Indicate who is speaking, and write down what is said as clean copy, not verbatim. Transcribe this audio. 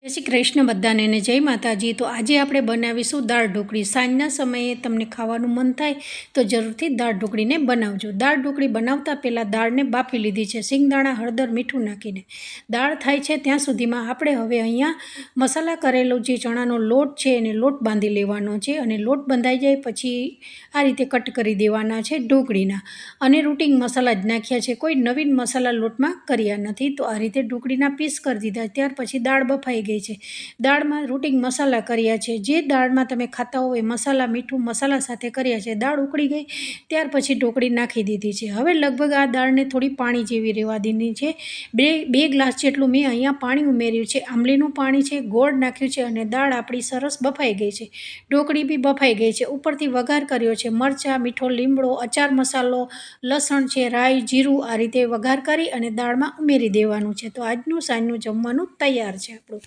Speaker 1: જય શ્રી કૃષ્ણ બધાને ને જય માતાજી। તો આજે આપણે બનાવીશું દાળ ઢોકળી। સાંજના સમયે તમને ખાવાનું મન થાય તો જરૂરથી દાળ ઢોકળીને બનાવજો। દાળ ઢોકળી બનાવતા પહેલાં દાળને બાફી લીધી છે, સિંગદાણા, હળદર, મીઠું નાખીને। દાળ થાય છે ત્યાં સુધીમાં આપણે હવે અહીંયા મસાલા કરેલો જે ચણાનો લોટ છે એને લોટ બાંધી લેવાનો છે, અને લોટ બંધાઈ જાય પછી આ રીતે કટ કરી દેવાના છે ઢોકળીના। અને રૂટિંગ મસાલા જ નાખ્યા છે, કોઈ નવીન મસાલા લોટમાં કર્યા નથી। તો આ રીતે ઢોકળીના પીસ કરી દીધા। ત્યાર પછી દાળ બફાઈ ગઈ છે, દાળમાં રૂટિંગ મસાલા કર્યા છે, જે દાળમાં તમે ખાતા હો એ મસાલા, મીઠું મસાલા સાથે કર્યા છે। દાળ ઉકળી ગઈ ત્યાર પછી ઢોકળી નાખી દીધી છે। હવે લગભગ આ દાળને થોડી પાણી જેવી રહેવા દેવાની છે। બે ગ્લાસ જેટલું મેં અહીંયા પાણી ઉમેર્યું છે, આંબલીનું પાણી છે, ગોળ નાખ્યું છે, અને દાળ આપણી સરસ બફાઈ ગઈ છે, ઢોકળી બી બફાઈ ગઈ છે। ઉપરથી વઘાર કર્યો છે, મરચાં, મીઠો લીમડો, અચાર મસાલો, લસણ છે, રાઈ, જીરું, આ રીતે વઘાર કરી અને દાળમાં ઉમેરી દેવાનું છે। તો આજનું સાંજનું જમવાનું તૈયાર છે આપણું।